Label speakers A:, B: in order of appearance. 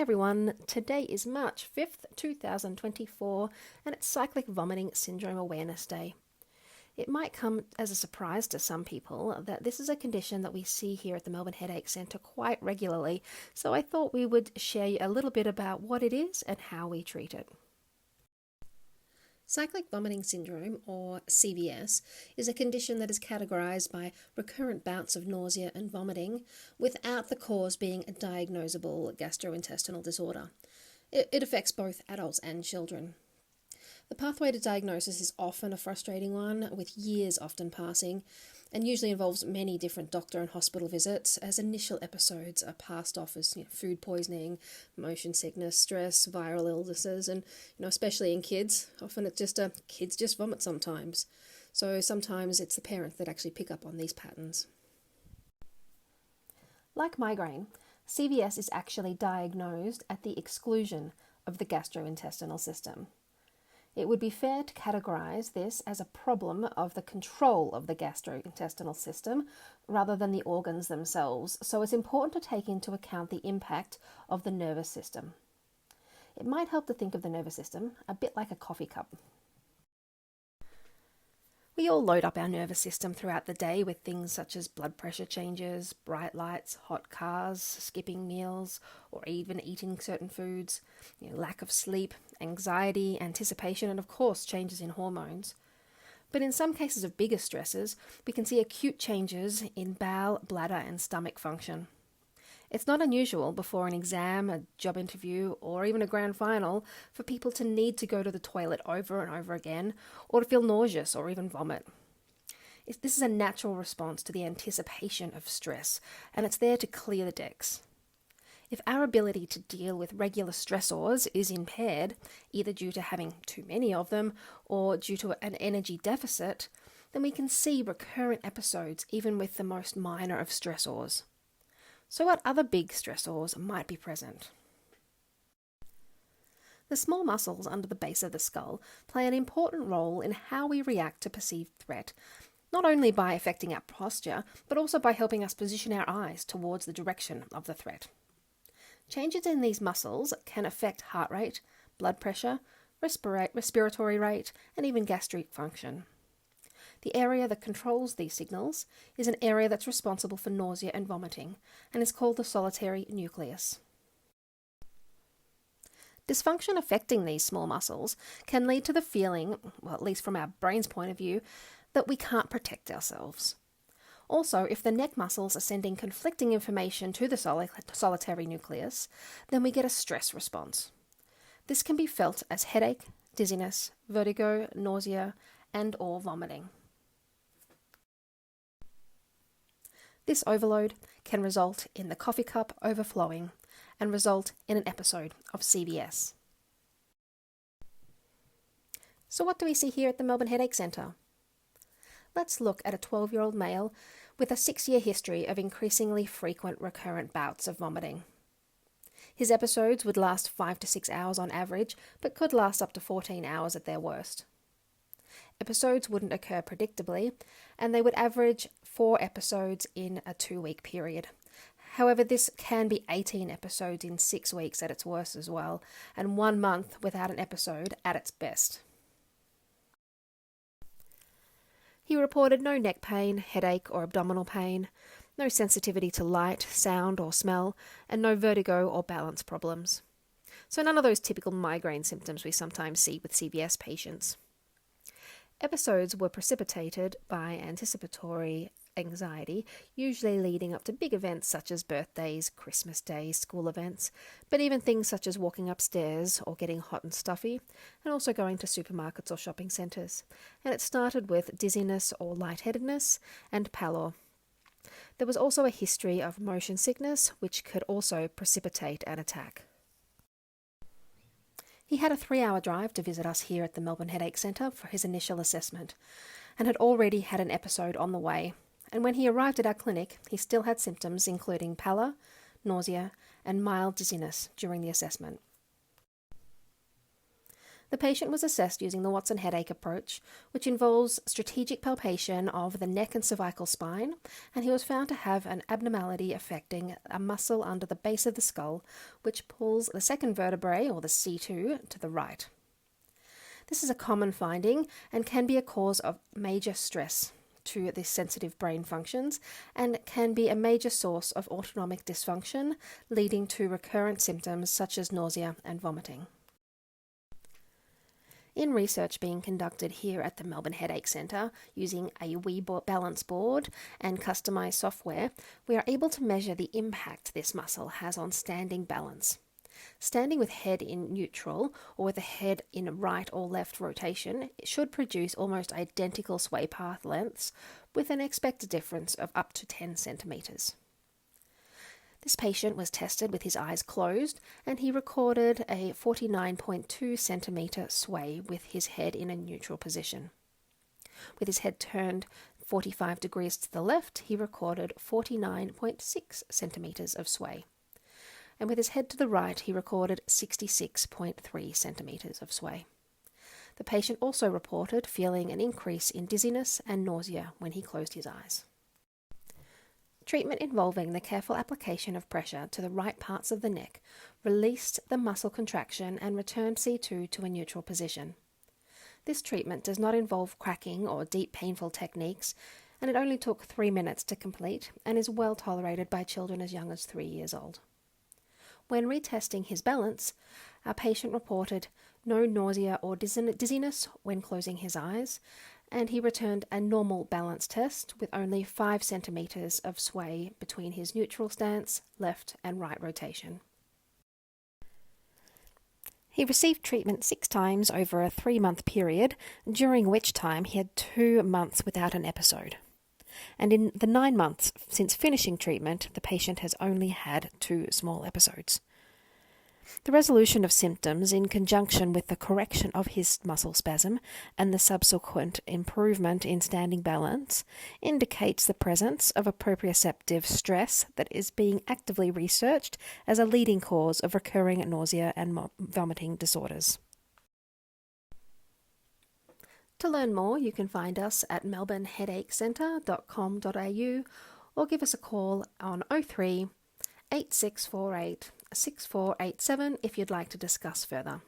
A: everyone, today is March 5th, 2024, and it's Cyclic Vomiting Syndrome Awareness Day. It might come as a surprise to some people that this is a condition that we see here at the Melbourne Headache Centre quite regularly, so I thought we would share a little bit about what it is and how we treat it. Cyclic vomiting syndrome, or CVS, is a condition that is categorised by recurrent bouts of nausea and vomiting without the cause being a diagnosable gastrointestinal disorder. It affects both adults and children. The pathway to diagnosis is often a frustrating one, with years often passing, and usually involves many different doctor and hospital visits, as initial episodes are passed off as food poisoning, motion sickness, stress, viral illnesses, and especially in kids, often it's just kids just vomit sometimes. So sometimes it's the parents that actually pick up on these patterns. Like migraine, CVS is actually diagnosed at the exclusion of the gastrointestinal system. It would be fair to categorise this as a problem of the control of the gastrointestinal system rather than the organs themselves, so it's important to take into account the impact of the nervous system. It might help to think of the nervous system a bit like a coffee cup. We all load up our nervous system throughout the day with things such as blood pressure changes, bright lights, hot cars, skipping meals, or even eating certain foods, lack of sleep, anxiety, anticipation, and of course changes in hormones. But in some cases of bigger stresses, we can see acute changes in bowel, bladder, and stomach function. It's not unusual before an exam, a job interview, or even a grand final for people to need to go to the toilet over and over again, or to feel nauseous or even vomit. This is a natural response to the anticipation of stress, and it's there to clear the decks. If our ability to deal with regular stressors is impaired, either due to having too many of them or due to an energy deficit, then we can see recurrent episodes even with the most minor of stressors. So what other big stressors might be present? The small muscles under the base of the skull play an important role in how we react to perceived threat, not only by affecting our posture, but also by helping us position our eyes towards the direction of the threat. Changes in these muscles can affect heart rate, blood pressure, respiratory rate, and even gastric function. The area that controls these signals is an area that's responsible for nausea and vomiting, and is called the solitary nucleus. Dysfunction affecting these small muscles can lead to the feeling, well, at least from our brain's point of view, that we can't protect ourselves. Also, if the neck muscles are sending conflicting information to the solitary nucleus, then we get a stress response. This can be felt as headache, dizziness, vertigo, nausea, and/or vomiting. This overload can result in the coffee cup overflowing and result in an episode of CVS. So what do we see here at the Melbourne Headache Centre? Let's look at a 12-year-old male with a 6-year history of increasingly frequent recurrent bouts of vomiting. His episodes would last 5 to 6 hours on average, but could last up to 14 hours at their worst. Episodes wouldn't occur predictably, and they would average 4 episodes in a 2-week period. However, this can be 18 episodes in 6 weeks at its worst as well, and 1 month without an episode at its best. He reported no neck pain, headache, or abdominal pain, no sensitivity to light, sound, or smell, and no vertigo or balance problems. So none of those typical migraine symptoms we sometimes see with CVS patients. Episodes were precipitated by anticipatory anxiety, usually leading up to big events such as birthdays, Christmas Day, school events, but even things such as walking upstairs or getting hot and stuffy, and also going to supermarkets or shopping centres. And it started with dizziness or lightheadedness and pallor. There was also a history of motion sickness, which could also precipitate an attack. He had a 3-hour drive to visit us here at the Melbourne Headache Centre for his initial assessment, and had already had an episode on the way. And when he arrived at our clinic, he still had symptoms including pallor, nausea, and mild dizziness during the assessment. The patient was assessed using the Watson headache approach, which involves strategic palpation of the neck and cervical spine, and he was found to have an abnormality affecting a muscle under the base of the skull, which pulls the second vertebrae, or the C2, to the right. This is a common finding and can be a cause of major stress to the sensitive brain functions and can be a major source of autonomic dysfunction, leading to recurrent symptoms such as nausea and vomiting. In research being conducted here at the Melbourne Headache Centre using a Wii balance board and customised software, we are able to measure the impact this muscle has on standing balance. Standing with head in neutral or with the head in right or left rotation should produce almost identical sway path lengths with an expected difference of up to 10 centimetres. This patient was tested with his eyes closed and he recorded a 49.2 centimetre sway with his head in a neutral position. With his head turned 45 degrees to the left, he recorded 49.6 centimetres of sway. And with his head to the right, he recorded 66.3 centimetres of sway. The patient also reported feeling an increase in dizziness and nausea when he closed his eyes. Treatment involving the careful application of pressure to the right parts of the neck released the muscle contraction and returned C2 to a neutral position. This treatment does not involve cracking or deep painful techniques, and it only took 3 minutes to complete and is well tolerated by children as young as 3 years old. When retesting his balance, our patient reported no nausea or dizziness when closing his eyes, and he returned a normal balance test with only 5 centimetres of sway between his neutral stance, left and right rotation. He received treatment 6 times over a 3-month period, during which time he had 2 months without an episode. And in the 9 months since finishing treatment, the patient has only had 2 small episodes. The resolution of symptoms in conjunction with the correction of his muscle spasm and the subsequent improvement in standing balance indicates the presence of a proprioceptive stress that is being actively researched as a leading cause of recurring nausea and vomiting disorders. To learn more, you can find us at melbourneheadachecentre.com.au or give us a call on 03 8648 6487 if you'd like to discuss further.